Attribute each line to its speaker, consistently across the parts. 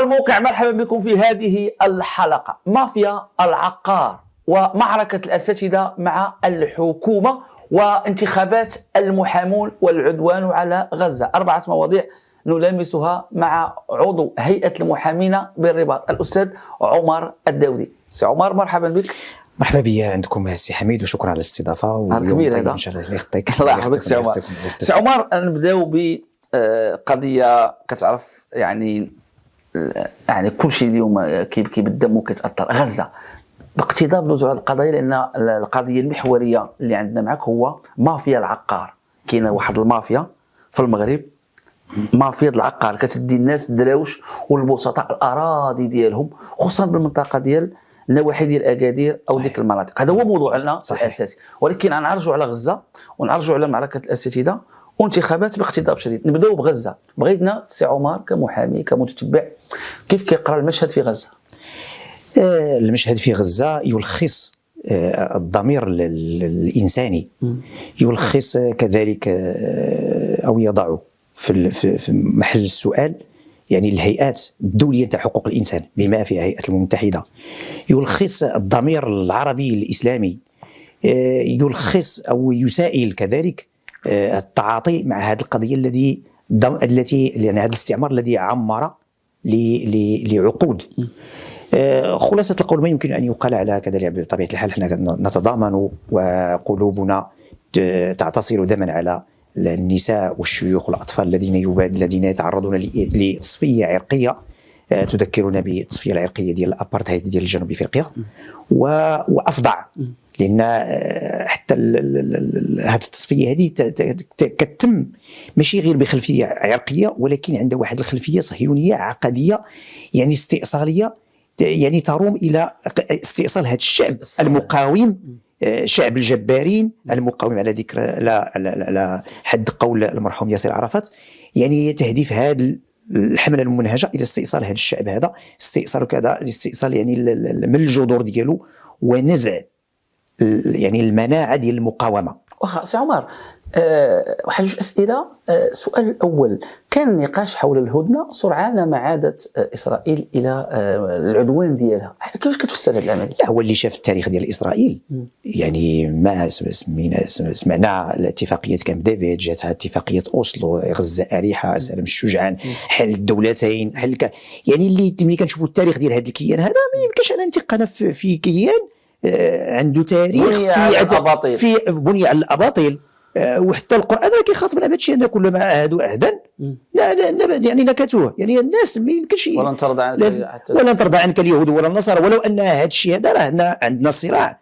Speaker 1: الموقع، مرحبا بكم في هذه الحلقة. مافيا العقار ومعركة الأساتذة مع الحكومة وانتخابات المحامون والعدوان على غزة، 4 مواضيع نلامسها مع عضو هيئة المحامين بالرباط الأستاذ عمر الداودي. سي عمر، مرحبا بك.
Speaker 2: مرحبا بي عندكم سي حميد، وشكرا على الاستضافة.
Speaker 1: كبير هذا،
Speaker 2: ان شاء الله يخطيك.
Speaker 1: الله يحفظك سي عمر. سي عمر، نبداو بقضية كتعرف يعني كل شيء اليوم كيبكي بالدم وكيتأثر. غزة باقتضاب نزول هذه القضايا، لأن القضية المحورية اللي عندنا معك هو مافيا العقار. كاينه واحد المافيا في المغرب، مافيا العقار، كتدي الناس الدراوش والبسطاء الأراضي ديالهم، خصوصا بالمنطقة ديال النواحي ديال أكادير أو ديك المناطق. هذا هو موضوعنا الأساسي، ولكن غنرجعوا على غزة ونرجعوا على معركة الأساتذة وانتخابات باقتضاب شديد. نبداو بغزة. بغيتنا سي عمر كمحامي كمتتبع كيف كيقرا المشهد في غزة؟
Speaker 2: المشهد في غزة يلخص الضمير الإنساني، يلخص كذلك أو يضع في محل السؤال يعني الهيئات الدولية تاع حقوق الإنسان بما فيها هيئة الأمم المتحدة، يلخص الضمير العربي الإسلامي، يلخص أو يسائل كذلك التعاطي مع هذه القضية التي يعني هذا الاستعمار الذي عمر لعقود. خلاصة القول ما يمكن أن يقال على كذلك بطبيعة الحال احنا نتضامن وقلوبنا تعتصر دما على النساء والشيوخ والأطفال الذين يتعرضون لتصفية عرقية تذكرنا بالتصفية العرقية ديال الأبارتهايد ديال جنوب أفريقيا، وأفظع، لأن حتى هذه التصفية هذه كتم ماشي غير بخلفية عرقية، ولكن عندها واحد الخلفية صهيونية عقدية يعني استئصالية، يعني تروم إلى استئصال هذا الشعب المقاوم، شعب الجبارين المقاوم على ذكر على حد قول المرحوم ياسر عرفات، يعني تهديف هذه الحملة الممنهجة إلى استئصال هذا الشعب، هذا استئصال كذا، استئصال يعني من الجذور ديالو ونزع يعني المناعة ديال المقاومة.
Speaker 1: واخا سي عمر، واحد جوج أسئلة. السؤال الأول، كان نقاش حول الهدنة سرعان ما عادت إسرائيل إلى العدوان ديالها، كيفاش كتفسر هذا العمل؟
Speaker 2: لا، هو اللي شاف التاريخ ديال إسرائيل يعني ما سمعنا الاتفاقية كامب ديفيد، جاتها اتفاقية أوسلو، غزة أريحة، سلام الشجعان، حل الدولتين، يعني اللي ملي كنشوفوا التاريخ ديال هذا الكيان هذا ما يمكنش أن ننتقل في كيان عنده تاريخ في بني على الأباطيل، وحتى القرآن راه كيخاطبنا بهذا الشيء، ان كل ما عاهدوا عهدا يعني نكثوه، يعني الناس ما يمكنش ولن ترضى عنك اليهود ولا النصارى، ولو ان هذا الشيء هذا راه عندنا صراع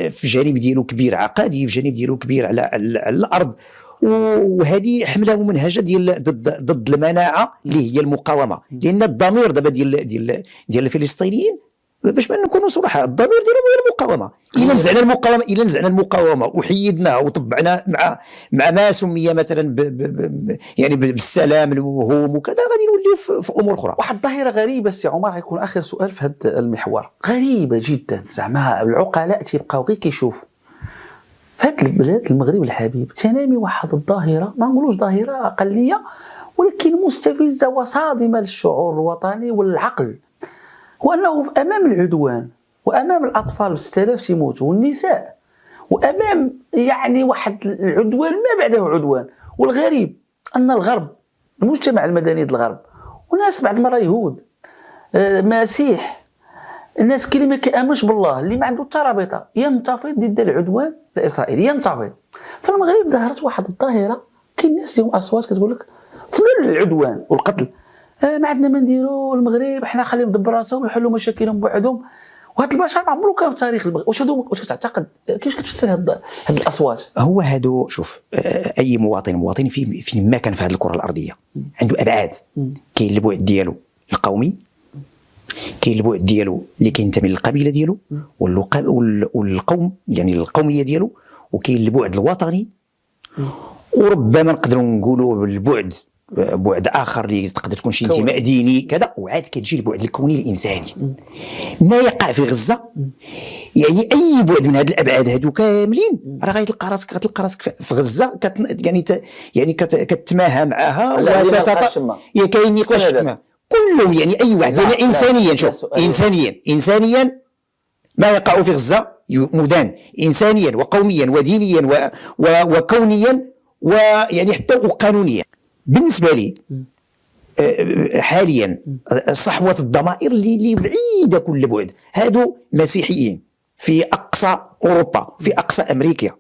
Speaker 2: في جانب ديالو كبير عقدي، في جانب ديالو كبير على الارض، وهذه حمله ممنهجه ضد المناعه اللي هي المقاومه، لان الضمير دابا ديال الفلسطينيين باش ما نكونوا صراحه، الضمير ديالهم هو المقاومه. الى نزعنا المقاومه وحيدناها وطبعناها مع ما سمي مثلا يعني بالسلام الموهوم وكذا، غادي نوليو في امور اخرى.
Speaker 1: واحد الظاهره غريبه سي عمر، غيكون اخر سؤال في هذا المحور، غريبه جدا، زعما العقلاء تيبقاو غير كيشوفوا في هذه البلاد المغرب الحبيب تنامي واحد الظاهره، ما نقولوش ظاهره اقليه، ولكن مستفزه وصادمه للشعور الوطني والعقل، وأنه أمام العدوان وأمام الأطفال 6000 تيموتوا والنساء، وأمام يعني واحد العدوان ما بعده عدوان. والغريب أن الغرب، المجتمع المدني الغرب، وناس بعد مرة يهود، مسيح، الناس اللي ما كيامنش بالله، اللي ما عنده ترابطه، ينتفض ضد العدوان الإسرائيلي، ينتفض. في المغرب ظهرت واحد الظاهرة، كاين ناس لهم أصوات كتقول لك في ظل العدوان والقتل ما عندنا ما نديروا، المغرب احنا خليهم يدبروا راسهم يحلوا مشاكلهم بوحدهم، وهاد البشر عمرو كانوا في تاريخ المغرب. واش تعتقد كيفاش كتفسر هاد الاصوات؟
Speaker 2: هو هادو، شوف، اي مواطن في ما كان في هذه الكره الارضيه عنده ابعاد، كاين البعد ديالو القومي، كاين البعد ديالو اللي كينتمي للقبيله ديالو والقوم يعني القوميه ديالو، وكاين البعد الوطني، وربما نقدروا نقولوا البعد بعد اخر اللي تقدر تكون شي انتماء ديني كذا، وعاد كتجي البعد الكوني الانساني. ما يقع في غزه يعني اي بعد من هذه الابعاد هذو كاملين راه غتلقى راسك في غزه يعني كتماهى معها
Speaker 1: وتتفاهم،
Speaker 2: كاين نقاش كلهم يعني اي واحد،
Speaker 1: لا،
Speaker 2: لان
Speaker 1: لا،
Speaker 2: انسانيا
Speaker 1: لا،
Speaker 2: شوف
Speaker 1: سؤال.
Speaker 2: انسانيا ما يقع في غزه مدان، انسانيا وقوميا ودينيا وكونيا ويعني حتى وقانونيا. بالنسبه لي حاليا صحوه الضمائر اللي بعيده كل بعد هادو مسيحيين في اقصى اوروبا، في اقصى امريكا،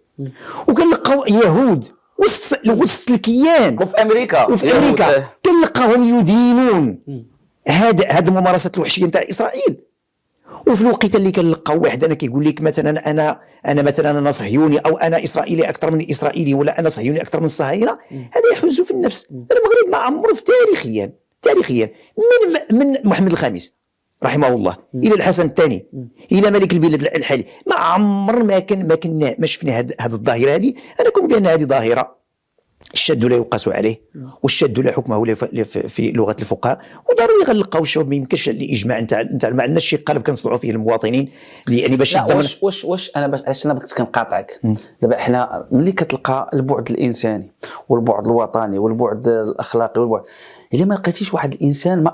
Speaker 2: وكنلقاو يهود وسط الكيان
Speaker 1: وفي امريكا
Speaker 2: كنلقاهم يدينون هاد الممارسات الوحشيه نتاع اسرائيل. وفي الوقت اللي كنلقاو واحد انا كيقول لك مثلا انا مثلا انا صهيوني او انا اسرائيلي اكثر من اسرائيلي، ولا انا صهيوني اكثر من الصهاينه، هذا يحز في النفس. المغرب ما عمره تاريخيا من محمد الخامس رحمه الله الى الحسن الثاني الى ملك البلاد الحالي ما عمر ما شفنا هذه الظاهره هذه. انا كنت بان هذه ظاهره الشد لا يقاس عليه والشد لا حكمه في لغه الفقهاء، وضروري غنلقاو الشباب. ما يمكنش الاجماع نتاع ما عندناش شي قالب كنصنعوا فيه المواطنين يعني باش
Speaker 1: لا واش انا علاش انا كنقاطعك دابا. احنا ملي كتلقى البعد الانساني والبعد الوطني والبعد الاخلاقي والبعد، الا ما لقيتيش واحد الانسان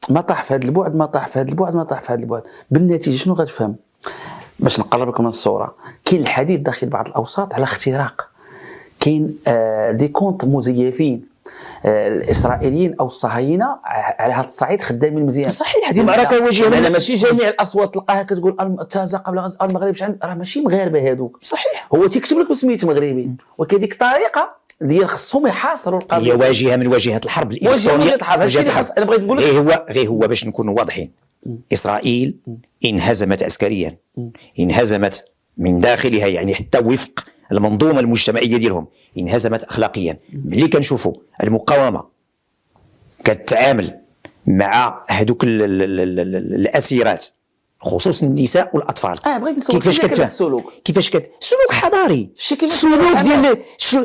Speaker 1: ما طاح في هذا البعد، ما طاح في هذا البعد، ما طاح في هذا البعد، بالنتيجه شنو غتفهم؟ باش نقرب لكم من الصوره، كاين الحديث داخل بعض الاوساط على اختراق، كاين دي كونت مزيفين الاسرائيليين او الصهاينه على هذا الصعيد خدامين مزيان.
Speaker 2: صحيح هذه معركه واجهه.
Speaker 1: انا ماشي جميع الاصوات تلقاها كتقول تازا قبل غزه المغرب راه ماشي مغاربه هذوك.
Speaker 2: صحيح
Speaker 1: هو تيكتب لك بسميت مغربي، وكذيك الطريقه ديال خصهم يحاصروا
Speaker 2: القضيه. هي واجهه من واجهات الحرب الالكترونيه.
Speaker 1: انا بغيت نقول لك
Speaker 2: غير هو باش نكونوا واضحين، اسرائيل انهزمت عسكريا، انهزمت من داخلها، يعني حتى وفق المنظومه المجتمعيه ديالهم انهزمت اخلاقيا. ملي كنشوفوا المقاومه كتعامل مع هذوك الاسيرات خصوصا النساء والاطفال،
Speaker 1: بغيت نسولك
Speaker 2: كيفاش سلوك حضاري،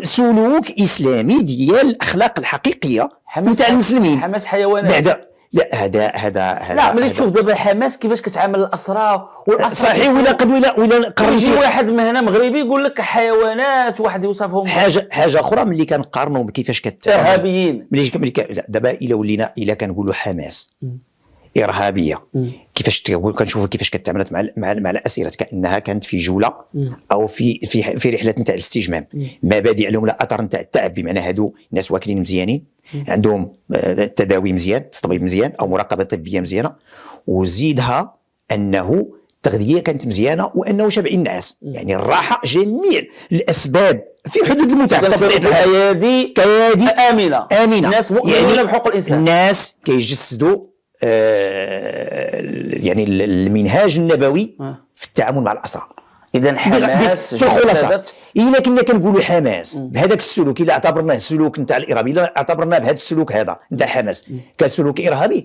Speaker 2: سلوك اسلامي ديال الاخلاق الحقيقيه نتاع المسلمين.
Speaker 1: حماس حيوانات
Speaker 2: لا هذا
Speaker 1: لا ملي تشوف دابا حماس كيفاش كتعامل الاسرى
Speaker 2: صحيح. ولا
Speaker 1: قرنتي واحد من هنا مغربي يقول لك حيوانات، واحد يوصفهم
Speaker 2: حاجه اخرى ملي كنقارنوا كيفاش
Speaker 1: ارهابيين.
Speaker 2: دابا الا ولينا الا كنقولوا حماس ارهابيه، كيفاش كنشوفوا كيفاش كتعاملت مع الاسيره كانها كانت في جوله او في رحله نتاع الاستجمام. مبادئ لهم لا اثر نتاع التعب، بمعنى هادو الناس واكلين مزيانين، عندهم تداوي مزيان، تطبيب مزيان او مراقبه طبيه مزيانه، وزيدها انه التغذيه كانت مزيانه وانه شابعين الناس، يعني الراحه جميع الاسباب في حدود المتاح.
Speaker 1: كيادي امنه الناس مؤمنين يعني بحقوق الانسان،
Speaker 2: الناس كيجسدوا يعني المنهاج النبوي في التعامل مع الاسرى.
Speaker 1: اذا حماس
Speaker 2: في الخلاصه الا كنا كنقولوا حماس بهذاك السلوك، الا اعتبرناه السلوك نتاع الارهاب، الا اعتبرناه بهذا السلوك هذا نتاع حماس كسلوك ارهابي،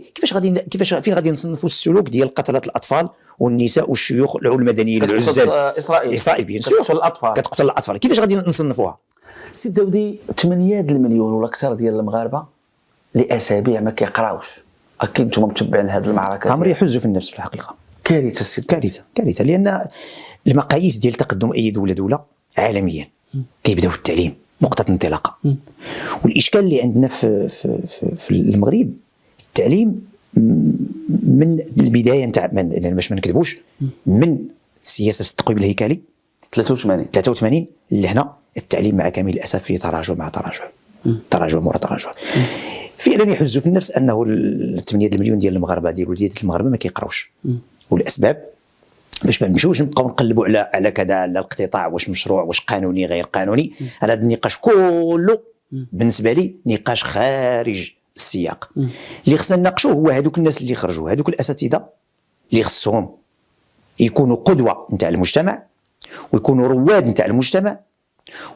Speaker 2: كيفاش فين غادي نصنفوا السلوك ديال قتله الاطفال والنساء والشيوخ المدنيين العزال؟ اسرائيل بيان سور كتقتل الاطفال، كيفاش غادي نصنفوها؟
Speaker 1: سي داودي 8 المليون ولا اكثر ديال المغاربه لاسابيع ما كيقراوش. اكيد نتوما متبعين هذه المعركه،
Speaker 2: امر يحز في النفس في الحقيقه.
Speaker 1: كارثه
Speaker 2: لان المقاييس ديال تقدم اي دوله عالميا كيبداو التعليم نقطه انطلاقه. والاشكال اللي عندنا في المغرب التعليم من البدايه نتاع باش ما نكذبوش، من سياسه التقويم الهيكلي 83 لهنا التعليم مع كامل الاسف فيه تراجع ورا تراجع. فعلا يحز في النفس انه 8 المليون ديال المغاربه ديال وليدات المغاربه ما كيقراوش، والاسباب باش ما نمشيوش نبقاو نقلبوا على كذا، على الاقتطاع، واش مشروع، واش قانوني غير قانوني. انا هذا النقاش كله بالنسبه لي نقاش خارج السياق. اللي خصنا نناقشوه هو هذوك الناس اللي خرجوا، هذوك الاساتذه اللي خصهم يكونوا قدوه نتاع المجتمع ويكونوا رواد نتاع المجتمع،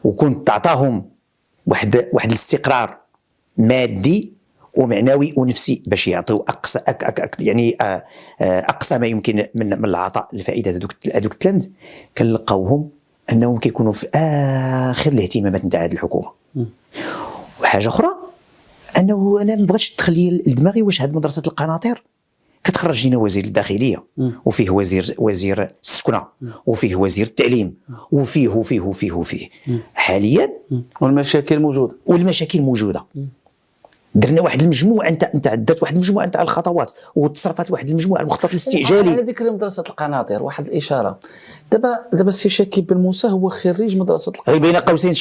Speaker 2: وكون تعطاهم واحد الاستقرار مادي ومعنوي ونفسي باش يعطيو اقصى يعني اقصى ما يمكن من العطاء لفائده هذوك التلاميذ. كنلقاوهم انهم كيكونوا في اخر الاهتمامات نتاع هذه الحكومه. وحاجه اخرى انه انا ما بغيتش تخلي لدماغي واش هذه مدرسه القناطير كتخرج لنا وزير الداخليه وفيه وزير السكنه وفيه وزير التعليم وفيه حاليا
Speaker 1: والمشاكل موجوده
Speaker 2: درنا واحد المجموعه انت عدات واحد المجموعه نتاع الخطوات وتصرفات واحد المجموعه المخطط الاستعجالي.
Speaker 1: على ذكر مدرسه القناطر واحد الاشاره، دابا السي شكيب بن موسى هو خريج مدرسه
Speaker 2: القناطر. بين قوسين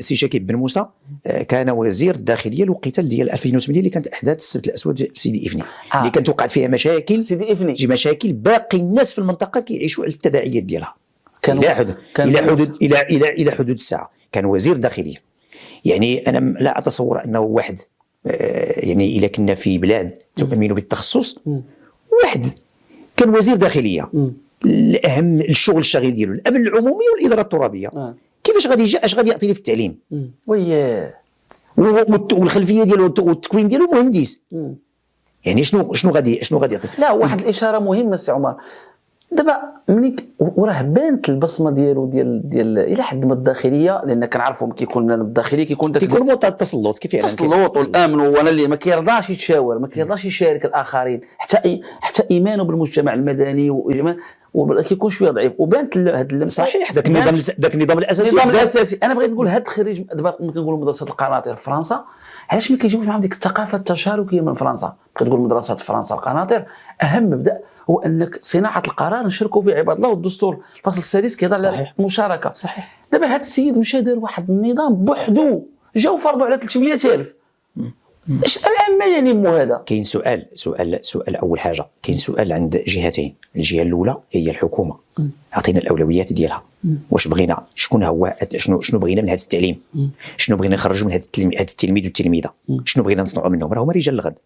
Speaker 2: سي شكيب بن موسى كان وزير الداخليه الوقيته ديال 2008 اللي كانت احداث السبت الاسود في سيدي افني اللي كانت وقعت فيها مشاكل
Speaker 1: سيدي افني،
Speaker 2: مشاكل باقي الناس في المنطقه كيعيشوا على التداعيات ديالها الى حدود الساعه. كان وزير داخليه. يعني انا لا اتصور انه واحد يعني الا كنا في بلاد تؤمن بالتخصص واحد كان وزير داخليه الاهم الشغل الشاغل ديالو الامن العمومي والاداره الترابيه كيفاش غادي يجي اش غادي يعطي لي في التعليم
Speaker 1: وياه
Speaker 2: والخلفيه ديالو والتكوين ديالو مهندس. يعني شنو غادي يعطي؟
Speaker 1: لا واحد الاشاره مهمه سي عمر. دابا ملي وراه بانت البصمه ديالو ديال الى حد ما الداخليه، لان كنعرفوا كيكون من الداخليه كيكون
Speaker 2: التسلط كيف يعني
Speaker 1: التسلط والامن، وانا اللي ما كيرضاش يتشاور، ما كيرضاش يشارك الاخرين، حتى ايمانه بالمجتمع المدني كيكون شويه ضعيف. وبانت هذا اللمسه.
Speaker 2: صحيح داك النظام
Speaker 1: الاساسي. انا بغيت نقول هاد خريج دابا كنقولوا مدرسه القناطر في فرنسا، علاش ما كيجيبوش معاهم ديك الثقافه التشاركيه من فرنسا؟ كتقول مدرسه فرنسا القناطر اهم مبدا هو انك صناعه القرار نشاركوا فيه عباد الله، والدستور الفصل السادس كيهضر على المشاركه.
Speaker 2: صحيح.
Speaker 1: دابا هذا السيد مشى دار واحد النظام بوحدو، جاو فرضوا على 300,000. اش العامه يعني هذا؟
Speaker 2: كاين سؤال اول حاجه، كاين سؤال عند جهتين. الجهه الاولى هي الحكومه، عطينا الاولويات ديالها. واش بغينا شكون هو شنو بغينا من هذا التعليم؟ شنو بغينا نخرجوا من هذا التلميذ والتلميذه؟ شنو بغينا نصنعوا منهم؟ راهم رجال الغد.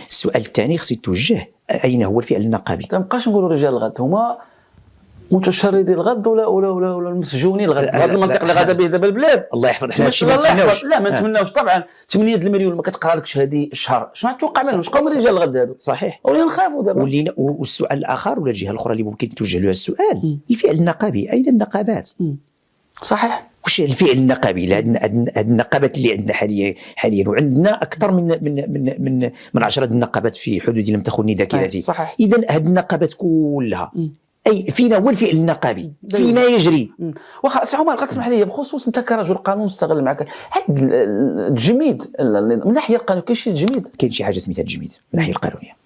Speaker 2: السؤال الثاني خص يتوجه اين هو الفعل النقابي؟
Speaker 1: ما نبقاش نقولوا رجال الغد، هما متشردي الغد ولا المسجونين الغد. هذا المنطق اللي غادا به دابا البلاد.
Speaker 2: الله يحفظ. حنا هادشي ما نتمناوش.
Speaker 1: لا ما نتمناوش طبعا. 8 المليون ما كتقرا لكش هذه الشهر، شنو غتوقع منهم؟ شكون رجال الغد هادو؟
Speaker 2: صحيح.
Speaker 1: ولينا نخافوا دابا.
Speaker 2: والسؤال الاخر ولا الجهه الاخرى اللي ممكن توجه لها السؤال، الفعل النقابي. اين النقابات؟
Speaker 1: صحيح.
Speaker 2: واش الفعل النقابي؟ هاد النقابات اللي عندنا حاليا وعندنا اكثر من 10 النقابات في حدود لم تخني ذاكرتي. اذا هاد النقابات كلها اي فينا هو الفعل النقابي؟ فينا يجري؟
Speaker 1: واخا سي عمر غتسمح لي بخصوص انت كرجل قانون نستغل معك هاد التجميد من الناحيه القانونيه. كاين شي تجميد؟
Speaker 2: كاين شي حاجه سميتها التجميد من الناحيه القانونيه.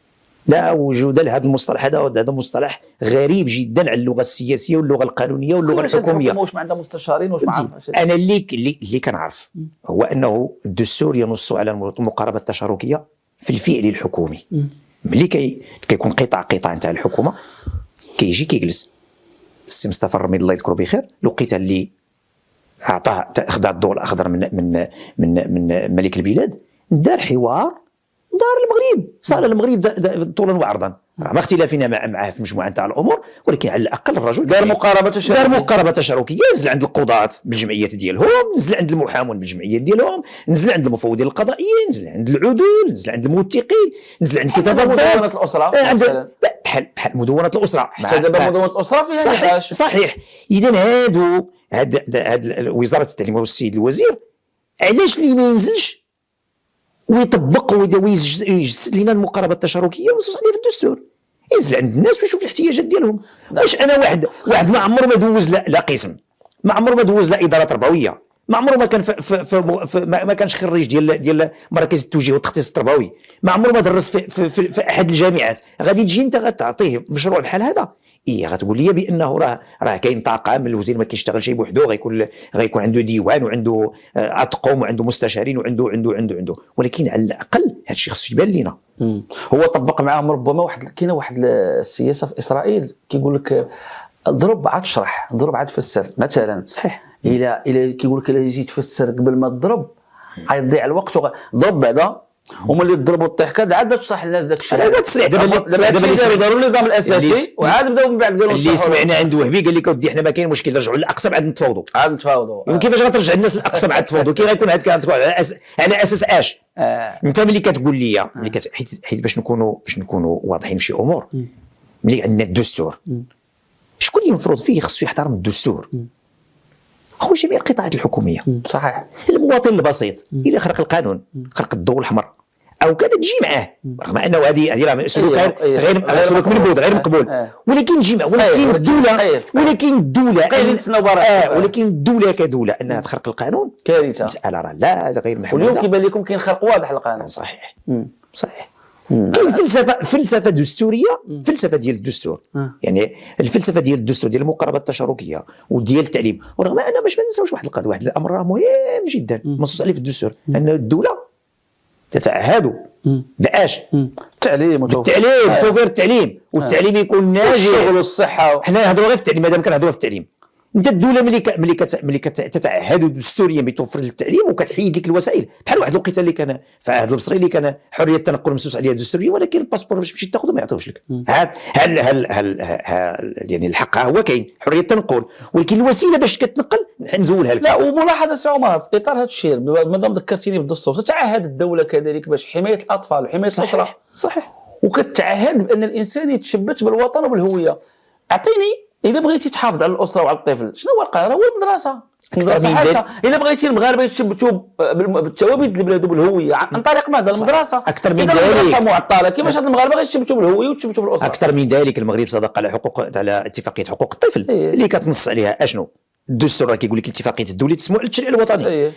Speaker 2: لا وجود لهذا المصطلح. هذا مصطلح غريب جدا على اللغه السياسيه واللغه القانونيه واللغه الحكوميه.
Speaker 1: واش ما عندها مستشارين واش ما عارفش.
Speaker 2: انا اللي كنعرف هو انه الدستور ينص على المقاربه التشاركيه في الفعل الحكومي. ملي كيكون قطاع نتاع الحكومه كيجي كيجلس السي مصطفى الرميد الله يذكره بخير، لقيته اللي اعطاه اخذ الضوء الاخضر من ملك البلاد، دار حوار، دار المغرب، صار المغرب طولا وعرضا. ما اختلافنا معه في مجموعه تاع الامور، ولكن على الاقل الرجل
Speaker 1: دار مقاربه
Speaker 2: تشاركيه. نزل عند القضاة بالجمعيات ديالهم، نزل عند المحامون بالجمعيات ديالهم، نزل عند المفوضين القضائيين، نزل عند العدول، نزل عند الموثقين، نزل عند كتاب
Speaker 1: مدونة الاسره
Speaker 2: بحال مدونه الاسره.
Speaker 1: حتى دابا مدونه الاسره فيها نقاش.
Speaker 2: صحيح. اذا هاد وزاره التعليم والسيد الوزير علاش اللي ما ينزلش ويطبق ويجسد لنا المقاربه التشاركيه ونصوص عليها في الدستور؟ ينزل عند الناس ويشوف الاحتياجات ديالهم. واش انا واحد ما عمره ما دوز لا قسم، ما عمره ما دوز لا اداره تربويه، ما عمره ما كان ما كانش خريج ديال مراكز التوجيه والتخطيط التربوي، ما عمره ما درس في احد الجامعات، غادي تجي انت غتعطيه مشروع بحال هذا؟ غتقول لي بانه راه كاين طاقم من الوزير ما كيشتغلش بوحدو، غيكون عنده ديوان وعنده اطقم وعنده مستشارين وعنده ولكن على الاقل هذا الشيء خصو يبان لنا.
Speaker 1: هو طبق معاهم ربما كاينه واحد السياسه في اسرائيل كيقول لك ضرب عاد شرح، ضرب عاد فسر مثلا.
Speaker 2: صحيح.
Speaker 1: الى كيقول لك الا جيت تفسر قبل ما تضرب غيضيع الوقت، ضرب بعدا وملي تضربوا الضحكه عاد باش تشرح للناس داك الشيء.
Speaker 2: هذا التصريح دابا
Speaker 1: داروا النظام الاساسي وعاد بداو من بعد قالوا
Speaker 2: اللي سمعنا عند وهبي قال لك اودي حنا ما كاين مشكل نرجعوا للاقصى عاد نتفاوضوا. كيفاش غترجع الناس للاقصى عاد تفاوضوا؟ كي غيكون هاد كانت على اساس اش؟ انت ملي كتقول لي حيت باش نكونوا واضحين في شي امور، ملي عندنا الدستور شكون اللي المفروض فيه خصو يحترم الدستور؟ هو جميع القطاعات الحكوميه.
Speaker 1: صحيح.
Speaker 2: المواطن البسيط اللي خرق القانون، خرق الضوء الاحمر، او كذا تجي معاه، رغم انه هذه راه سلوك غير سلوك منبوذ غير مقبول، ولكن تجي معاه. ولكن الدوله ولكن الدوله كدوله انها تخرق القانون
Speaker 1: كارثه،
Speaker 2: مساله راه لا غير محموده.
Speaker 1: واليوم كيبان لكم كاين خرق واضح للقانون.
Speaker 2: صحيح. كاين فلسفه دستوريه، فلسفه ديال الدستور، يعني الفلسفه ديال الدستور ديال المقاربه التشاركيه وديال التعليم. ورغم ان باش ما ننساوش واحد الامر راه مهم جدا منصوص عليه في الدستور، ان الدوله تتعهد باش
Speaker 1: التعليم
Speaker 2: توفير التعليم، والتعليم يكون ناجح،
Speaker 1: الشغل والصحه.
Speaker 2: حنا نهضروا غير في التعليم، مادام كنهضروا في التعليم. انت الدوله ملي كتتعهد دستوريا بتوفر التعليم وكتحيد لك الوسائل، بحال واحد الوقيته اللي كان في عهد البصري اللي كان حريه التنقل مسوس عليها دستوريا، ولكن الباسبور باش تمشي تاخذه ما يعطيوش لك. هل يعني الحق هو كاين حريه التنقل، ولكن الوسيله باش كتنقل نزولها لك.
Speaker 1: لا، وملاحظه سي عمر في اطار هذا الشيء، مادام ذكرتيني بالدستور، تتعهد الدوله كذلك باش حمايه الاطفال وحمايه الاسره.
Speaker 2: صحيح.
Speaker 1: وكتعهد بان الانسان يتشبت بالوطن وبالهويه. اعطيني اذا بغيتي تحافظ على الاسره وعلى الطفل، شنو هو القرار؟ هو المدرسه حاسه. الا بغيتي المغاربه يتشبتوا بالتوابيد البلاد وبالهويه عن طريق ماذا؟ المدرسه.
Speaker 2: اكثر من
Speaker 1: ذلك المدرسه معطله، كيفاش هاد المغاربه غيتشبتوا بالهويه ويتشبتوا بالاسره؟
Speaker 2: اكثر من ذلك، المغرب صادق على اتفاقيه حقوق الطفل اللي كتنص عليها اشنو؟ الدستور راه كيقول لك الاتفاقيه الدوليه تسمح للتشريع الوطني.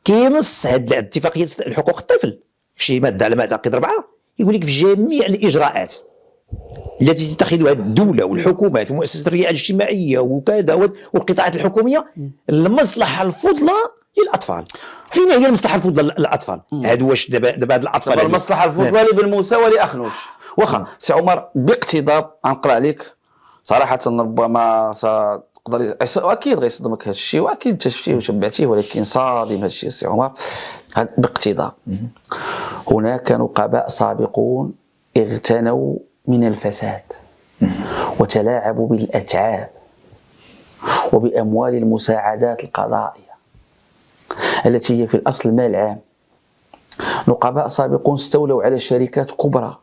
Speaker 2: كينص هاد اتفاقيه حقوق الطفل في شي ماده على ما اعتقد 4، يقول لك في جميع الاجراءات التي تتخذها الدولة والحكومات ومؤسسات الرعاية الاجتماعية وكذا والقطاعات الحكومية، المصلحة الفضلى للأطفال. فين هي المصلحة الفضلى للأطفال؟ هادو واش دابا هاد الأطفال
Speaker 1: المصلحة الفضلى لابن موسى ولأخنوش. واخا سي عمر باقتضاب غنقرا عليك صراحة، ربما ستقدر أكيد غيصدمك هذا الشيء، وأكيد انت شفتيه وتبعتيه، ولكن صادم هذا الشيء سي عمر. باقتضاب هناك نقباء سابقون اغتنوا من الفساد وتلاعبوا بالأتعاب وبأموال المساعدات القضائية التي هي في الأصل مال عام. نقباء سابقون استولوا على شركات كبرى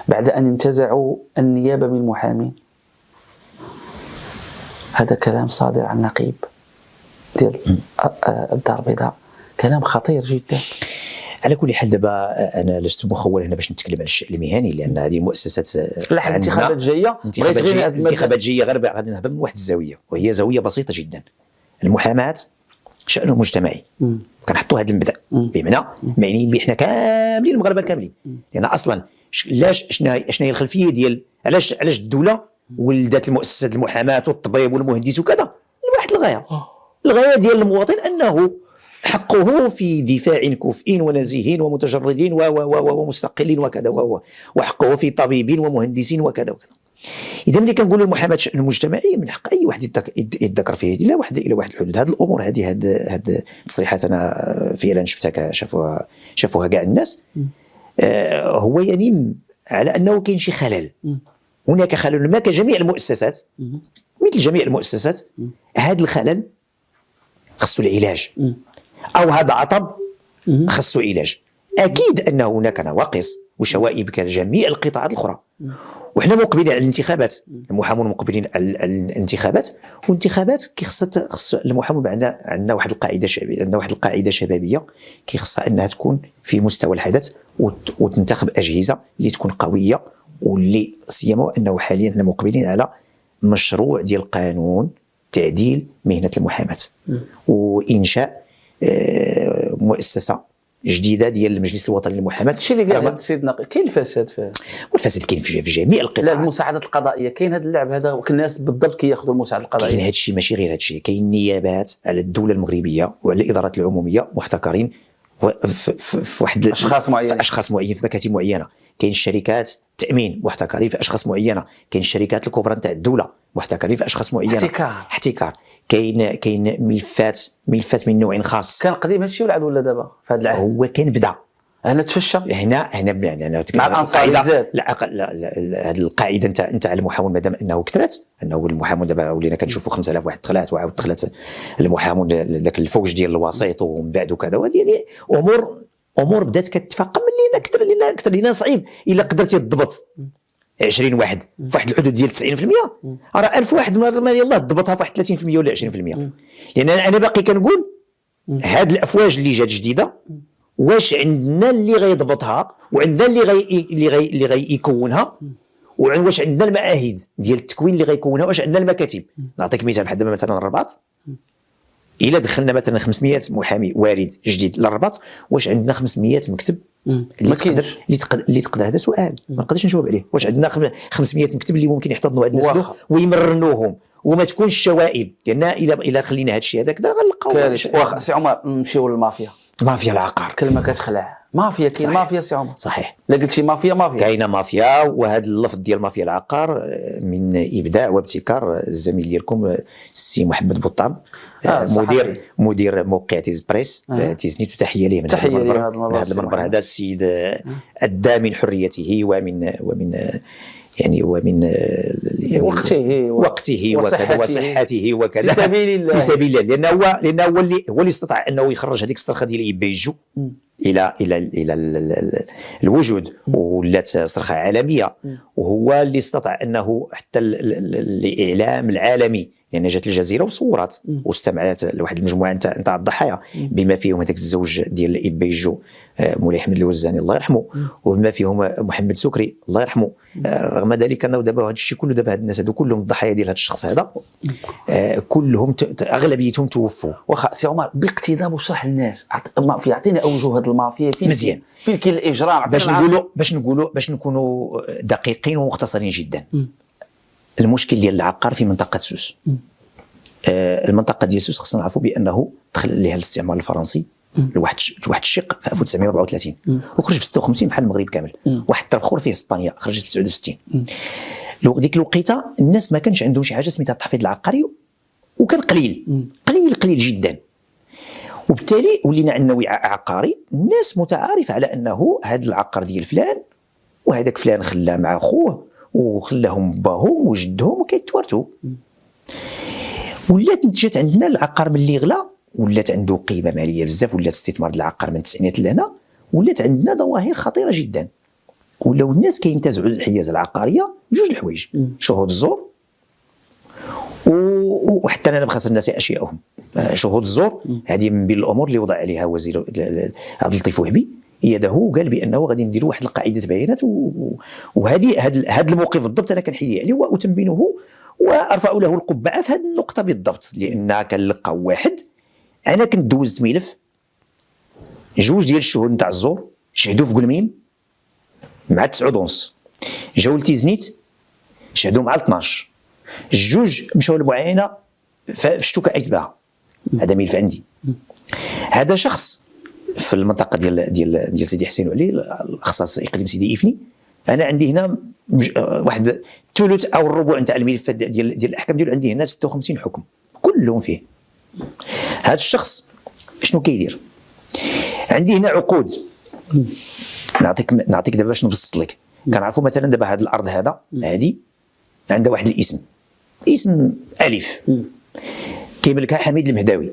Speaker 1: بعد أن انتزعوا النيابة من محامين. هذا كلام صادر عن نقيب ديال الدار البيضاء، كلام خطير جدا.
Speaker 2: على كل حال دابا انا لست مخول هنا باش نتكلم على الشأن المهني، لان هذه مؤسسات
Speaker 1: الانتخابات جايه.
Speaker 2: انتخابات جايه غير غادي نهضر من واحد الزاويه، وهي زاويه بسيطه جدا. المحاماه شأن مجتمعي، كنحطوا هذا المبدا بمعنى معنيين به حنا كاملين المغاربه كاملين، لان اصلا شنو هي الخلفيه ديال علاش الدوله ولدت المؤسسات المحاماه والطبيب والمهندس وكذا لواحد الغايه ديال المواطن انه حقه في دفاع كفء ونزيه ومتجردين ومستقلين وكذا، وحقه في طبيب ومهندس وكذا. اذا ملي كنقولوا المحاماه الشأن المجتمعي، من حق اي واحد يتذكر فيه الى واحد الحدود. هذه الامور هذه التصريحات انا فعلا شفتها شافوها كاع الناس. هو يعني على انه كاين شي خلل، هناك خلل ما كجميع المؤسسات، مثل جميع المؤسسات. هذا الخلل خصو العلاج، او هذا عطب خصو علاج. اكيد ان هناك نواقص وشوائب كجميع القطاعات الاخرى، وحنا مقبلين على الانتخابات، المحامون مقبلين على الانتخابات، والانتخابات خص المحامون عندنا واحد القاعده شعبيه، عندنا واحد القاعده شبابيه كيخصها انها تكون في مستوى الحدث، وتنتخب اجهزه اللي تكون قويه، واللي سيما انه حاليا حنا مقبلين على مشروع ديال قانون تعديل مهنه المحاماه وانشاء مؤسسه جديده ديال المجلس الوطني للمحاماه.
Speaker 1: الشيء اللي قال السيد نقي كاين الفساد فيه،
Speaker 2: والفساد كاين في جميع القطاعات.
Speaker 1: لا المساعدات القضائيه كاين هذا اللعب هذا، الناس بالضبط كياخذوا المساعدات القضائيه.
Speaker 2: كاين هذا الشيء، ماشي غير هذا الشيء، كاين نيابات على الدوله المغربيه وعلى الادارات العموميه محتكرين في واحد
Speaker 1: اشخاص معينين،
Speaker 2: في مكاتب معينه. كاين الشركات التامين محتكرين في اشخاص معينه، كاين الشركات الكبرى نتاع الدوله محتكرين في اشخاص معينه. احتكار. كاين ملفات من نوع خاص.
Speaker 1: كان قديم هذا الشيء ولا دابا في هذا العهد؟
Speaker 2: هو كان بدا
Speaker 1: هنا تفشى
Speaker 2: هنا مع
Speaker 1: الانصار زاد.
Speaker 2: لا هذه القاعده نتاع المحامون مادام انه كثرت، انه المحامون دابا ولينا كنشوفوا 5000 واحد دخلات وعاود دخلت المحامون ذاك الفوج ديال الوسيط ومن بعد وكذا، وهذه يعني امور بدات كتفاقم لينا اكثر لينا صعيب. الا قدرتي تضبط 20 واحد في واحد الحدود ديال 90%، راه 1000 واحد ما يلاه تضبطها في واحد 30% ولا 20%. لان انا باقي كنقول هاد الافواج اللي جات جديده واش عندنا اللي غيضبطها وعندنا اللي غيكونها واش عندنا المعاهد ديال التكوين اللي غيكونها، واش عندنا المكاتب. نعطيك مثال بحال دابا مثلا الرباط، الا دخلنا مثلا 500 محامي وارد جديد للرباط، واش عندنا 500 مكتب اللي تقدر هذا سؤال ما نقدرش نجاوب عليه. واش عندنا 500 مكتب اللي ممكن يحتضنوا هاد الناس ويمرنوهم وما تكونش شوائب؟ لان الا خلينا هذا الشيء هذاك غنلقاو.
Speaker 1: واخا سي عمر نمشيو للمافيا.
Speaker 2: مافيا العقار
Speaker 1: كلمه كتخلع. مافيا كاين مافيا سي عمر.
Speaker 2: صحيح.
Speaker 1: لا قلتي مافيا
Speaker 2: كاينه مافيا. وهذا اللفظ ديال مافيا العقار من ابداع وابتكار الزميل ديالكم السي محمد بوطام، مدير موقع تيز بريس تيزنيت. تحيه ليه من هذا المنبر. هذا السيد ادى من حريته ومن وقته وكذا وصحته وكذا في سبيل الله، لانه هو اللي استطاع انه يخرج هذيك الصرخه ديال يبيجو الى الوجود، ولات صرخه عالميه. وهو اللي استطاع انه حتى الاعلام العالمي، لان جات الجزيره وصورات واستمعت لواحد المجموعه نتاع الضحايا بما فيهم هذاك الزوج ديال إبيجو مولاي احمد الوزاني الله يرحمه، وبما فيهم محمد سكري الله يرحمه. رغم ذلك انه دابا هذا الشيء كله، دابا هاد الناس هادو كلهم الضحايا ديال هذا الشخص هذا، كلهم اغلبيتهم توفوا.
Speaker 1: واخا سي عمر باقتضاب وشرح للناس، يعطينا اوجه هذه المافيا
Speaker 2: مزيان
Speaker 1: فين كاين الاجرام،
Speaker 2: باش نكونوا دقيقين ومختصرين جدا. المشكل ديال العقار في منطقه سوس. المنطقه ديال سوس خصنا نعرفوا بانه دخل لها الاستعمار الفرنسي لواحد الشق في 1934 وخرج في 56 بحال المغرب كامل. واحد الطرف اخر فيه اسبانيا خرجت في 69. لو ديك الوقيته الناس ما كانش عندهم شي حاجه سميتها التحفيظ العقاري، وكان قليل جدا. وبالتالي ولينا عندنا وعاء عقاري، الناس متعارفه على انه هذا العقار ديال فلان وهذاك فلان خلاه مع خوه وخلاهم باهم وجدهم وكيتوارثوا. ولات نتجت عندنا العقار ملي غلا ولات عنده قيمه ماليه بزاف، ولات استثمار العقار من التسعينات لهنا ولات عندنا ظواهر خطيره جدا. ولاو الناس كينتزعوا الحيازه العقاريه بجوج الحوايج، شهود الزور وحتى انا بخاص الناس اشيائهم. شهود الزور هذه من بين الامور اللي وضع عليها وزير عبد اللطيف وهبي يده، وقال بانه غادي نديروا واحد القاعده بيانات، وهذه هذا الموقف بالضبط انا كنحيي عليه واتمنه وارفع له القبعه في هذه النقطه بالضبط. لان كنلقاو واحد، انا كنت دوزت ملف جوج ديال الشهود نتاع الزور شهدوا في قلميم مع 9 ونص، جاو لتيزنيت شهدوا مع 12، الجوج مشاو للمعاينه في شتوكا ايتباها. هذا ملف عندي. هذا شخص في المنطقه ديال سيدي حسين وعلي، الاختصاص اقليم سيدي افني. انا عندي هنا واحد ثلث او الربع نتاع الملفات ديال الاحكام ديالو، عندي هنا 56 حكم كلهم فيه. هذا الشخص شنو كيدير؟ عندي هنا عقود. نعطيك دابا باش نبسط لك. كنعرفوا مثلا دابا هذه الارض هذه عندها واحد اسم الف كيملكها حميد المهداوي،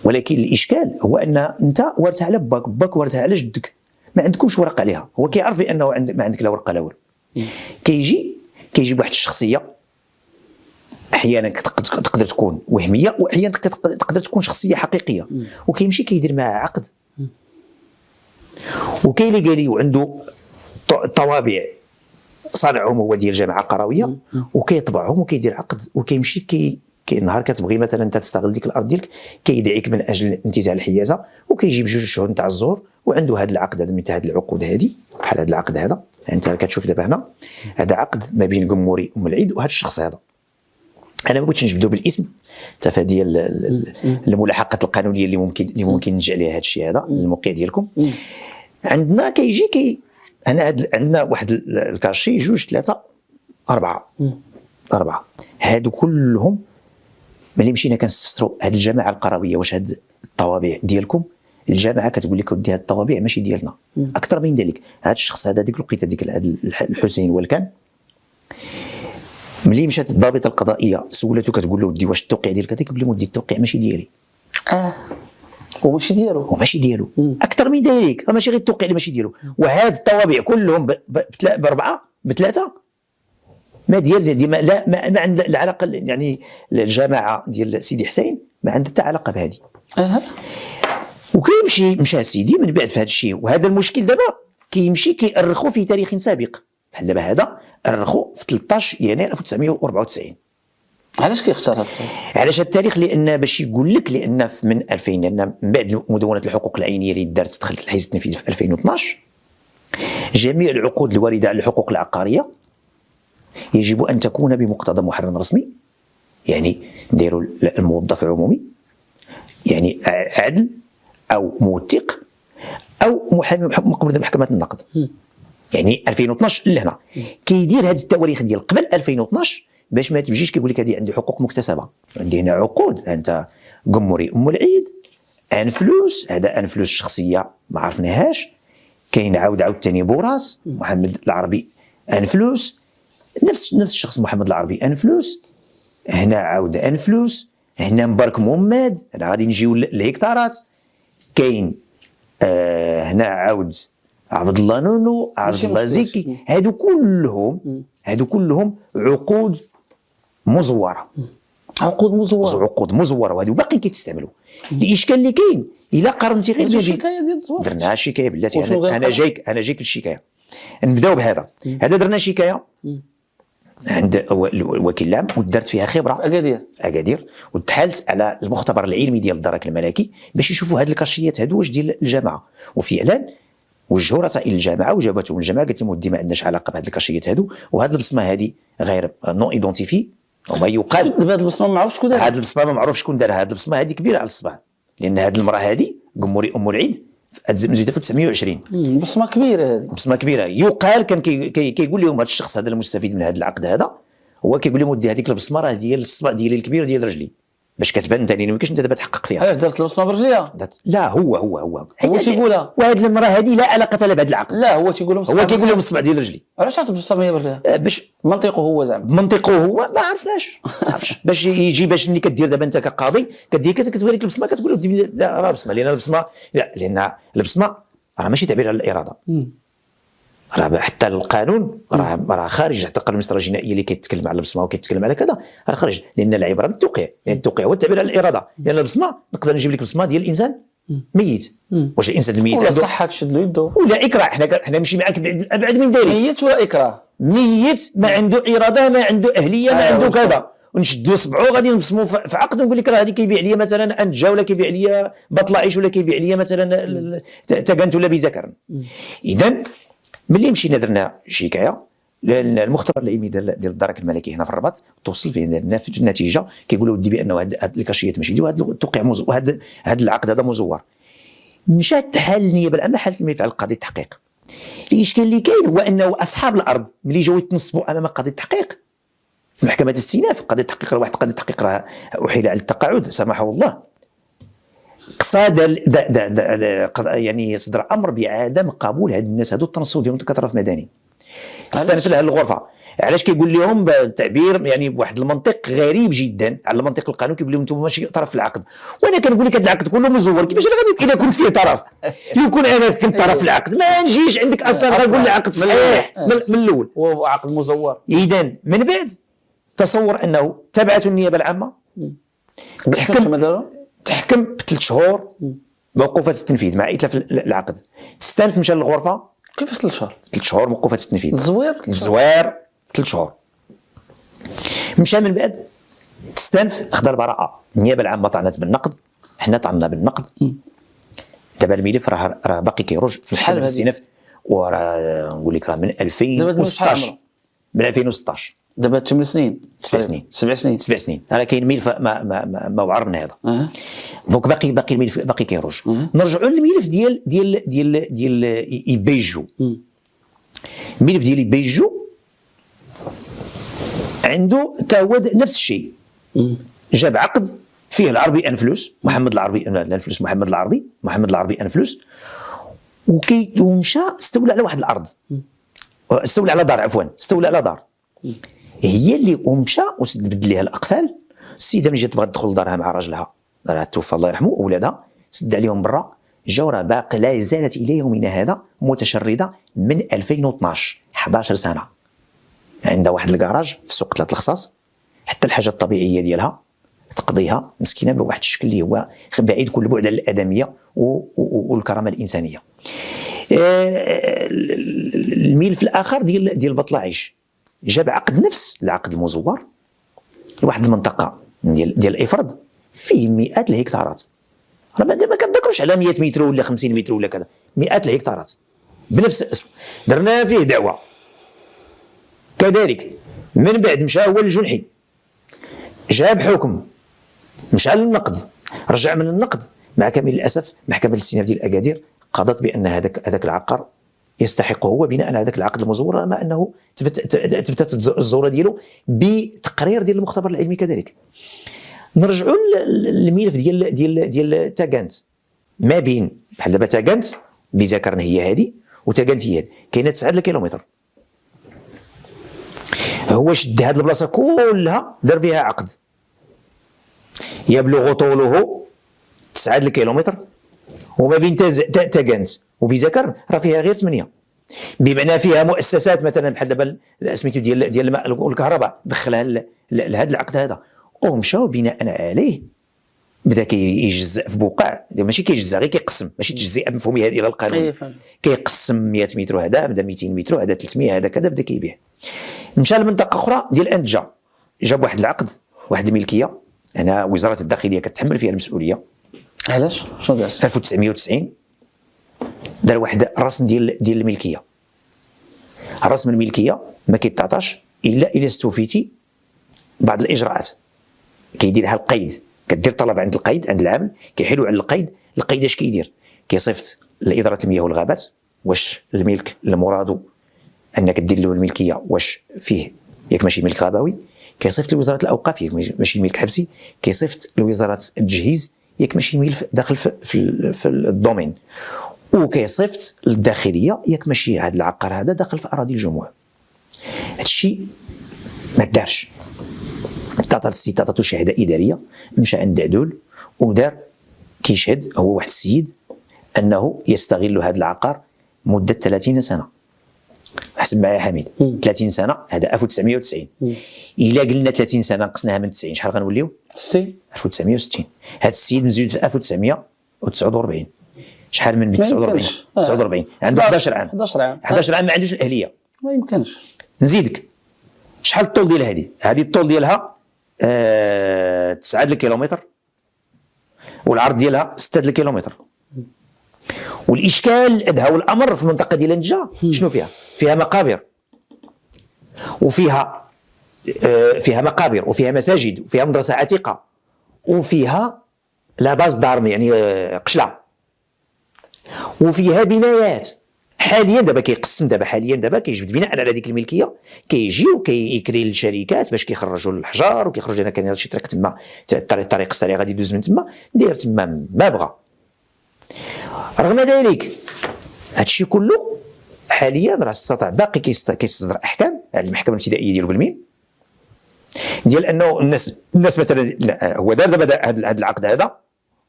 Speaker 2: ولكن الاشكال هو ان انت ورثها على باك ورثها على جدك، ما عندكمش ورق عليها. هو كيعرف بانه ما عندك لا ورقه لا والو. كيجيب واحد الشخصيه، احيانا تقدر تكون وهميه واحيانا تقدر تكون شخصيه حقيقيه، وكيمشي كيدير معها عقد. وكاين اللي قال لي وعنده طوابع صانعهم هو ديال الجامعه القرويه، وكيطبعهم وكيدير عقد، وكيمشي نهار كتبغي مثلا انت تستغل ديك الارض ديالك كيدعيك من اجل انتزاع الحيازه، وكيجيب جوج شهود نتاع الزهور وعنده هذا العقد هذا مثل هذه العقود هذه بحال هذا العقد هذا. انت كتشوف دابا هنا هذا عقد ما بين قموري العيد وهذا الشخص هذا. انا ما بغيتش نجبدو بالاسم تفا ديال الملاحقه القانونيه اللي ممكن نجي عليها هذا الشيء هذا الموقع ديالكم. عندنا انا عندنا واحد الكاشي 2 3 4 هادو كلهم ملي مشينا كنستفسروا هاد الجماعه القرويه واش هاد الطوابع ديالكم، الجامعه كتقول لك ودي هاد الطوابع ماشي ديالنا. اكثر من ذلك هاد الشخص هذا ديك الوقيته ديك الحسين والكان ملي مشات الضابطه القضائيه سولته كتقول له ودي واش التوقيع ديالك هذاك؟ يقول لهم ودي التوقيع ماشي ديالي. وماشي ديالو اكثر من ذلك، راه ماشي غير التوقيع اللي ماشي ديالو، وهاد الطوابع كلهم باربعه بثلاثه ما ديال ما عند العلاقه. يعني الجماعه ديال سيدي حسين ما عندها حتى علاقه بهذه. وكيمشي مشى سيدي من بعد في هذا الشيء، وهذا المشكل دابا كيمشي كيأرخو في تاريخ سابق. بحال دابا هذا أرخو في 13 يناير 1994.
Speaker 1: علاش كيختار هذا؟
Speaker 2: علاش هذا التاريخ؟ لان باش يقول لك، لان من 2000، لان من بعد مدونه الحقوق العينيه اللي دارت دخلت الحيز التنفيذي في 2012، جميع العقود الوارده على الحقوق العقاريه يجب ان تكون بمقتضى محرر رسمي، يعني نديروا الموظف العمومي، يعني عدل او موثق او محامي مقبول محكمه النقد. يعني 2012 لهنا كيدير هذه التواريخ ديال قبل 2012 باش ما تجيش كيقول لك هذه عندي حقوق مكتسبه، عندي هنا عقود، انت قمري ام العيد، ان فلوس، هذا ان فلوس شخصيه ما عرفناهاش، كاين عاود ثاني بوراس محمد العربي ان فلوس، نفس الشخص محمد العربي ان فلوس، هنا عاود ان فلوس، هنا مبارك محمد، هنا غادي نجيو للهكتارات، كاين هنا عاود عبد الله نونو، عبد الله زكي، هادو كلهم عقود مزوره. عقود مزوره وهذو باقي كيتستعملوا. الاشكال اللي كاين الا قارنتي غير
Speaker 1: الشكايه ديال الزواج،
Speaker 2: درنا شكايه بلاتي، انا جايك للشكايه. نبداو بهذا. هذا درنا شكايه عند الوكيل العام ودرت فيها خبره
Speaker 1: في
Speaker 2: اكادير، وتحالت على المختبر العلمي ديال الدرك الملكي باش يشوفوا هاد الكاشيات هادو واش ديال الجامعه، وفعلا وجهوا رسائل الجامعه وجابتهم الجامعه قالت لهم ودي ما عندناش علاقه بهاد الكاشيات هادو، وهاد البصمه هادي غير نو ايدونتيفي وما يقال.
Speaker 1: دابا هاد البصمه ما معروفش شكون دارها،
Speaker 2: هاد البصمه ما معروف شكون دارها، هاد البصمه هادي كبيره على الصبع، لان هاد المراه هادي قموري ام العيد مزيده في 920.
Speaker 1: بصمه كبيره هذه،
Speaker 2: بصمه كبيره. يقال كان كيقول لهم هذا الشخص هذا المستفيد من هذا العقد هذا، هو كيقول لهم ودي هذيك البصمه راه ديال الصبع ديالي الكبير ديال رجلي، باش كتبان ثاني ما يمكنش انت دابا تحقق فيها.
Speaker 1: علاش درت البصمه برجليها؟
Speaker 2: لا هو
Speaker 1: تيقولها،
Speaker 2: وهاد المراه هذه لا علاقه لها بهذا العقد.
Speaker 1: لا هو تيقول لهم
Speaker 2: هو كيقول لهم الصبع ديال رجلي.
Speaker 1: علاش عرفت البصمه هي برجليها؟
Speaker 2: باش
Speaker 1: منطقه هو زعما،
Speaker 2: منطقه هو ما عرفناش باش يجي، باش ملي كدير دابا انت كقاضي كدير كتوري لك البصمه كتقول لا راه بصمه، لان البصمه لا، لان البصمه راه ماشي تعبير على الاراده، راه حتى القانون راه خارج، حتى القانون المسطره الجنائيه اللي كيتكلم على البصمه وكيتكلم على كذا راه خارج، لان العبره بالتوقيع، لان التوقيع هو التعبير على الاراده، لان البصمه نقدر نجيب لك بصمه ديال الانسان ميت، واش الانسان الميت
Speaker 1: ولا صحه تشد له يده
Speaker 2: ولا اكراه، حنا نمشي معاك ابعد من ذلك،
Speaker 1: ميت ولا اكراه،
Speaker 2: ميت ما عنده اراده، ما عنده اهليه، ما عنده كذا، ونشدوا صبعو غادي نبصموا في عقد ونقول لك راه هذه كيبيع لي مثلا انجا، ولا كيبيع لي بطلعيش، ولا كيبيع لي مثلا تاكانت ولا بيزكرن. اذا ملي مشينا درنا شكايه للمختبر العلمي ديال الدرك الملكي هنا في الرباط، توصل فيه النتيجه كيقولوا ودي بانه هاد الكاشيات ماشي دي، وهذا التوقيع وهذا العقد هذا مزور. مشات تحال النيابه العامه حالت الملف على قضيه التحقيق. الاشكال اللي كاين هو انه اصحاب الارض ملي جاوا يتنصبوا امام قضيه التحقيق في محكمه الاستئناف، قضيه التحقيق واحد قضيه التحقيق راه احيل على التقاعد سامحه الله، قصاد يعني صدر امر بعدم قبول هاد الناس هادو التنصب ديالهم كطرف مدني. استنف لها الغرفه، علاش كيقول لهم بتعبير يعني بواحد المنطق غريب جدا على المنطق القانوني، كيقول لهم انتم ماشي طرف في العقد، وانا كنقول لك هذا العقد كله مزور، كيفاش انا غادي اذا كنت فيه طرف؟ لو كون انا كنت طرف في العقد ما نجيش عندك اصلا غنقول العقد صحيح من الاول،
Speaker 1: هو عقد مزور.
Speaker 2: اذا من بعد تصور انه تبعت النيابه العامه تحكم ب3 شهور موقوفات التنفيذ مع اتلاف العقد. تستانف مشى للغرفه.
Speaker 1: كيفاش 3 شهور؟
Speaker 2: 3 شهور موقوفات التنفيذ.
Speaker 1: الزوير
Speaker 2: 3 شهور. مشى من بعد تستانف خدا البراءه، النيابه العامه طعنت بالنقد، حنا طعنا بالنقد. دابا الملف راه باقي كيروج في محكمه الاستئناف، وراه نقول لك راه من 2016 من 2016
Speaker 1: دابا 8 سنين
Speaker 2: 7 سنين راه كاين ملف ما وعر من هذا. دونك باقي الملف باقي كيروج. نرجعوا للملف ديال يبيجو. الملف ديال يبيجو عنده تا هو نفس الشيء، جاب عقد فيه العربي انفلوس محمد العربي انفلوس محمد العربي انفلوس، ومشى استولى على واحد الارض، استولى على دار، عفوا استولى على دار هي اللي ومشى وسد ليها الاقفال. السيده ملي جات بغات تدخل لدارها مع راجلها راه توفى الله يرحمه واولادها، سد عليهم برا، جاو راه باقي لا زالت الى يومنا هذا متشرده من 2012 11 سنه، عندها واحد الكراج في سوق 3 الخصاص، حتى الحاجه الطبيعيه ديالها تقضيها مسكينه بواحد الشكل اللي هو بعيد كل بعد عن الادميه والكرامه الانسانيه. الملف الاخر ديال بطلعيش جاب عقد نفس العقد المزور لواحد المنطقه ديال الافرض فيه مئات الهكتارات، راه ما كنذكروش على 100 متر ولا 50 متر ولا كذا، مئات الهكتارات بنفس الاسم. درنا فيه دعوه كذلك، من بعد مشى هو للجنحي جاب حكم، مشى للنقد، رجع من النقد، مع كامل الاسف محكمه الاستئناف ديال اكادير قضت بان هذاك العقار يستحق هو بناء على هذاك العقد المزور، مع انه تثبتت الزوره ديالو بتقرير ديال المختبر العلمي كذلك. نرجعوا للملف ديال تاغانت، ما بين بحال دابا تاغانت بذكرنا هي هذه وتاغانت هي هذه كاينه 9 الكيلومتر. هو شد هذه البلاصه كلها دار فيها عقد يبلغ طوله 9 الكيلومتر، وما بين تاغانت وبذكر راه فيها غير 8، بمعنى فيها مؤسسات مثلا بحال دابا سميتو ديال الماء والكهرباء دخلها لهذا العقد هذا، ومشاو بناء عليه بدا كيجزء في بقع، ماشي كيجزء غير كيقسم، ماشي تجزئه بمفهومها الى القانون، كيقسم 100 متر هذا بدا 200 متر هذا 300 هذا كذا بدا كيبيع. مشى لمنطقه اخرى ديال انتجا، جاب واحد العقد واحد الملكيه، هنا وزاره الداخليه كتحمل فيها المسؤوليه.
Speaker 1: علاش؟ شنو دار؟
Speaker 2: في 1990 دار واحد الرسم ديال الملكيه. الرسم الملكيه ما كيتعطاش الا اذا استوفيتي بعض الاجراءات، كيديرها القيد، كدير طلب عند القيد عند العامل، كيحيلوا على القيد اش كيدير؟ كيصيفط لاداره المياه والغابات واش الملك المراد انك دير له الملكيه واش فيه ياك ماشي ملك غابوي، كيصيفط لوزاره الاوقاف ياك ماشي ملك حبسي، كيصيفط لوزاره التجهيز ياك ماشي ملك داخل في الدومين، وكيصيفط للداخليه ياك ماشي هذا العقار هذا داخل في اراضي الجموع. هادشي ما دارش، عطاتو شهاده اداريه، مشى عند دعدول ودار كيشهد هو واحد السيد انه يستغل هذا العقار مده 30 سنه. حسب معايا حميد 30 سنه هذا 1990 الا قلنا 30 سنه نقصناها من 90 شحال غنوليو؟
Speaker 1: 60
Speaker 2: 1960. هذا السيد مزيد في 1949 شحال من 49 عنده 11 عام 11 عام ما عندوش الاهليه،
Speaker 1: ما يمكنش.
Speaker 2: نزيدك شحال الطول ديال هذه الطول ديالها 9 الكيلومتر والعرض ديالها 6 الكيلومتر. والاشكال الادهى والامر في المنطقه ديال انجا شنو فيها مقابر، وفيها مقابر وفيها مساجد وفيها مدرسه عتيقه وفيها لا باز دارمي يعني قشله، وفيها بنايات. حاليا دابا كيقسم دابا كيجبد بناء على هذيك الملكيه كيجي وكيكري للشركات باش كيخرجوا الحجار وكيخرج لنا كاين شي طريق تما الطريق السريع غادي يدوز من تما داير تما ما بغى. رغم ذلك هادشي كله حاليا راه استطاع باقي كيصدر احكام على المحكمه الابتدائيه ديال بلمين ديال انه الناس مثلا هو دار دابا هذا العقد هذا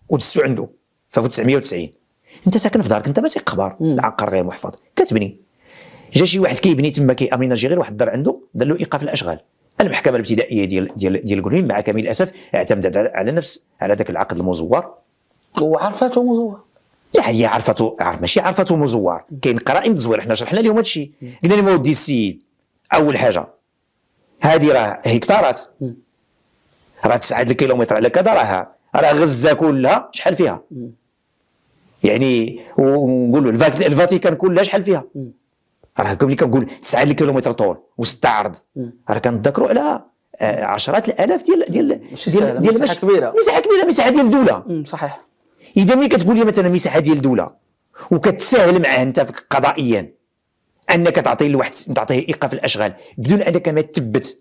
Speaker 2: ودسو عنده في 1990. انت ساكن في دارك، انت ماشي قبار، العقار غير محفظ كتبني، جا شي واحد كيبني تما كياميناجي غير واحد الدار عنده دار له ايقاف الاشغال. المحكمه الابتدائيه ديال بلمين مع كامل الاسف اعتمدت على ذاك العقد المزور
Speaker 1: وعرفته مزور.
Speaker 2: لا هي عرفته ماشي عرفته مزور، كاين قرائن تزوير. حنا شرحنا لهم هذا الشيء، قلنا لهم ودي السيد اول حاجه هذه راه هكتارات، راه 9 الكيلومتر على كذا، راه غزه كلها شحال فيها يعني، ونقولوا الفاتيكان كلها شحال فيها، راه ملي كنقول 9 الكيلومتر طول و6 عرض راه كنذكروا على عشرات الالاف ديال
Speaker 1: مساحه كبيره،
Speaker 2: مساحه ديال الدوله.
Speaker 1: صحيح.
Speaker 2: اذا ملي كتقول لي مثلا مساحه ديال الدوله وكتساهل معاه انت قضائيا انك تعطيه لواحد تعطيه ايقاف الاشغال بدون انك ما تثبت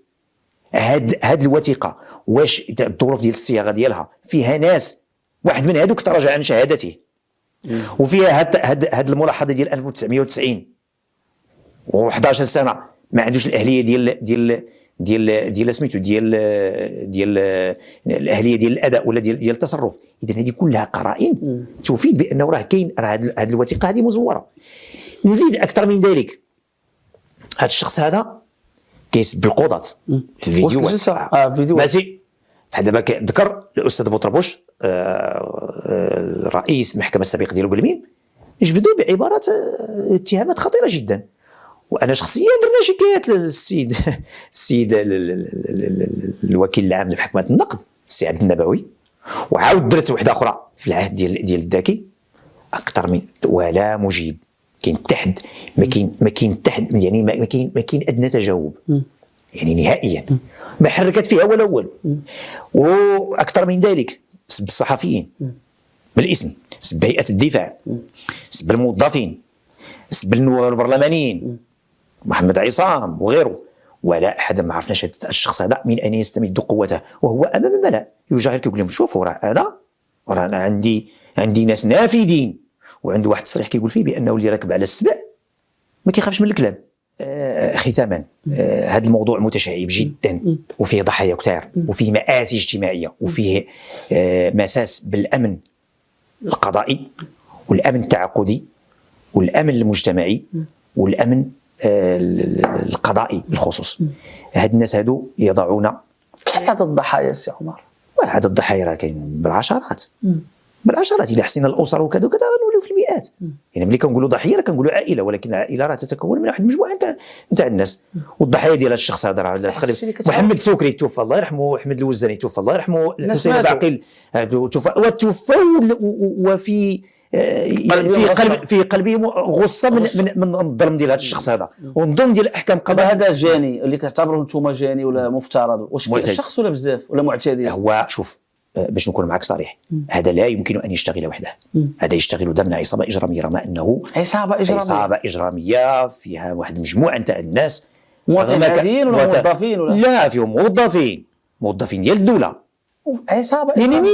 Speaker 2: هاد الوثيقه واش الظروف ديال الصياغه ديالها فيها ناس واحد من هذوك تراجع عن شهادته، وفيها هاد الملاحظه ديال 1990 و11 سنه ما عندوش الاهليه ديال سميتو ديال الاهليه ديال الاداء ولا ديال التصرف. اذا هذه كلها قرائن تفيد بانه راه كاين هذه الوثيقه هذه مزوره. نزيد اكثر من ذلك، هذا الشخص هذا كيسب القضاة في فيديوهات،
Speaker 1: فيديوهات
Speaker 2: ماشي بحال دابا ذكر الاستاذ بوطربوش رئيس المحكمه السابق ديال القلميم، جبدوا بعبارات اتهامات خطيره جدا. وانا شخصيا درنا شكايات السيد الوكيل العام لمحكمه النقد السي عبد النبوي، وعاود درت وحده اخرى في العهد ديال الذكي، اكثر من ولا مجيب. كاين تحد ما كاين تحد، يعني ما كاين ادنى تجاوب يعني نهائيا، ما حركت فيها ولا والو. واكثر من ذلك سب الصحفيين بالاسم، سب هيئه الدفاع، سب الموظفين، سب النواب البرلمانيين محمد عصام وغيره، ولا احد ما عرفناش هذا الشخص هذا من اين يستمد قوته، وهو امام الملأ يجاهر كيقول لهم شوفوا راه انا عندي ناس نافذين، وعنده واحد التصريح كيقول فيه بانه اللي راكب على السبع ما كيخافش من الكلام. ختاما، هذا الموضوع متشعب جدا وفيه ضحايا كثار وفيه مآسي اجتماعيه وفيه مساس بالامن القضائي والامن التعاقدي والامن المجتمعي والامن القضائي بالخصوص. هاد الناس هادو يضعون.
Speaker 1: شحال عدد الضحايا سي عمر؟
Speaker 2: عدد الضحايا راه كاين بالعشرات الى حسينا الاسر وكذا وكذا غنوليو في المئات. يعني ملي كنقولوا ضحيه راه كنقولوا عائله، ولكن العائله راه تتكون من واحد المجموعه نتاع الناس. والضحايا ديال هذا الشخص هذا راه تقريبا محمد سكري توفى الله يرحمه، احمد الوزاني توفى الله يرحمه، الحسين العقيل توفى وفي في قلبه غصه من الظلم ديال هذا الشخص هذا ونظن ديال الاحكام القضائيه.
Speaker 1: هذا جاني اللي كتعتبروه نتوما جاني ولا مفترض، واش شخص ولا بزاف ولا معتدل؟
Speaker 2: هو شوف، باش نكون معك صريح، هذا لا يمكن ان يشتغل وحده، هذا يشتغل ضمن عصابه اجراميه، رغم انه عصابه اجراميه فيها واحد المجموعه نتاع الناس،
Speaker 1: مواطنين عاديين ولا موظفين ولا
Speaker 2: لا، فيهم موظفين ديال الدوله،
Speaker 1: عصابه.
Speaker 2: يعني ما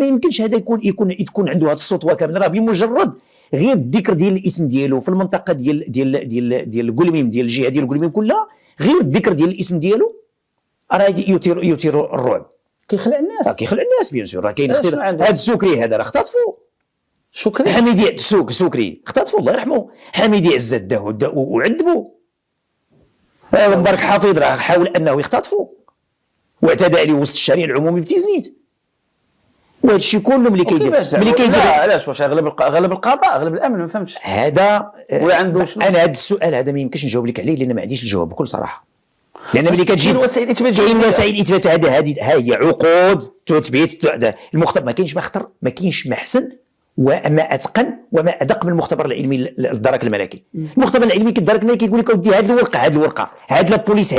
Speaker 2: يمكنش هذا يكون عنده هذا السطوه كامله. راه بمجرد غير الذكر ديال الاسم ديالو في المنطقه ديال القلميم، ديال الجهه ديال القلميم كلها، غير الذكر ديال الاسم ديالو راه يثير الرعب،
Speaker 1: كيخلع الناس
Speaker 2: بيان سور. راه كاين هذا السكري هذا راه اختطفوا،
Speaker 1: شكري
Speaker 2: حميدي سكري اختطفوا الله يرحمه، حميدي عزت داو وعذبوا، مبارك حافظ راه حاول انه يختطفوا واعتدى عليه وسط الشارع العمومي بتيزنيت. وهذا الشيء كله ملي كيدير
Speaker 1: لا علاش واش غلب القضاء غلب الامن؟ ما فهمتش
Speaker 2: هذا.
Speaker 1: وعنده
Speaker 2: انا هذا السؤال هذا ما يمكنش نجاوب لك عليه لان ما عنديش الجواب بكل صراحه. لان ملي كتجي
Speaker 1: كاين وسائل
Speaker 2: الاثبات هذه هي عقود تثبيت المختبر. ما كاينش ما احسن وما اتقن وما ادق من المختبر العلمي للدرك الملكي. المختبر العلمي كالدرك الملكي يقول لك اودي هذه الورقه هذه لابوليس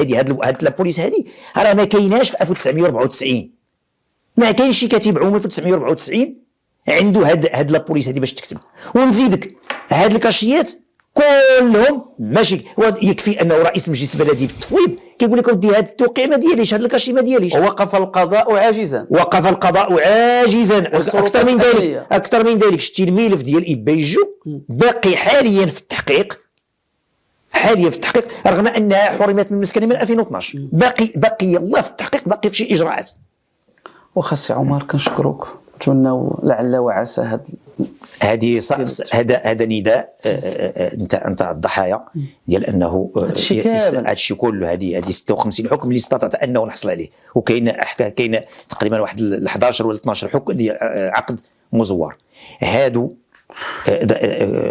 Speaker 2: هذه راه ما كايناش في 1994. ما كاينش شي كاتب عمومي في 1994 عنده هاد لابوليس هذه باش تكتب. ونزيدك هاد الكاشيات كلهم ماشي. يكفي انه رئيس المجلس البلدي بالتفويض كيقول لك اودي هذا التوقيع ما دياليش، هذا الكاشي ما دياليش.
Speaker 1: وقف القضاء عاجزا.
Speaker 2: اكثر من ذلك شتي الملف ديال إبايجو باقي حاليا في التحقيق، رغم انها حرمت من المسكنه من 2012. باقي الله في التحقيق، باقي في شي اجراءات.
Speaker 1: واخا سي عمر كنشكرك، نتمنوا لعل وعسى
Speaker 2: هذا نداء نتاع الضحايا ديال انه هذا الشيء كله، هذه 56 حكم اللي استطعت انه نحصل عليه، وكاين تقريبا واحد 11 ولا 12 حكم ديال عقد مزور. هادو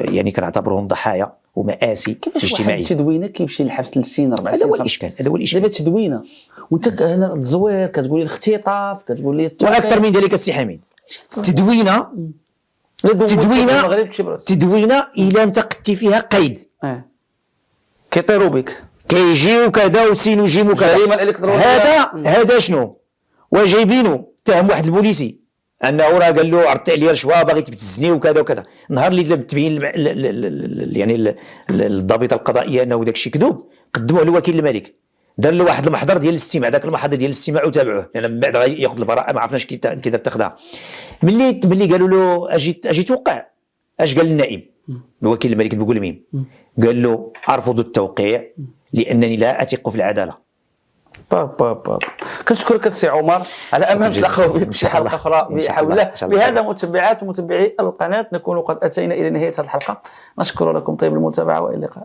Speaker 2: يعني كنعتبرهم ضحايا ومآسي اجتماعيه.
Speaker 1: كيفاش تدوينه كيمشي للحبس 3 سنين 4 سنين؟
Speaker 2: هذا هو الاشكال.
Speaker 1: دابا تدوينه وانت هنا التزوير كتقول لي الاختطاف، كتقول لي
Speaker 2: واكثر من ذلك السي حميد، تدوينه الى انتقدتي فيها قيد
Speaker 1: كيطيروا بك،
Speaker 2: كيجيو كذا وسين وجيم وكذا. هذا شنو وجايبينه تهم واحد البوليسي انه راه قال له عرضت عليه رشوه باغي تبتزني وكذا وكذا. نهار اللي تبين يعني الضابطه القضائيه انه داك الشيء كذوب، قدموه لوكيل الملك، دار له واحد المحضر ديال الاستماع، داك المحضر ديال الاستماع وتابعوه، لان من بعد غياخذ البراءه ما عرفناش كي تاخذها. ملي قالوا له اجي توقع، اش قال النائب الوكيل الملك بقلميم؟ قال له ارفض التوقيع لانني لا اثق في العداله.
Speaker 1: كنشكرك السي عمر على امل نتلاقاو بك في حلقه اخرى بحول الله. بهذا متبعات ومتبعي القناه نكون قد اتينا الى نهايه هذه الحلقه، نشكر لكم طيب المتابعه والى اللقاء.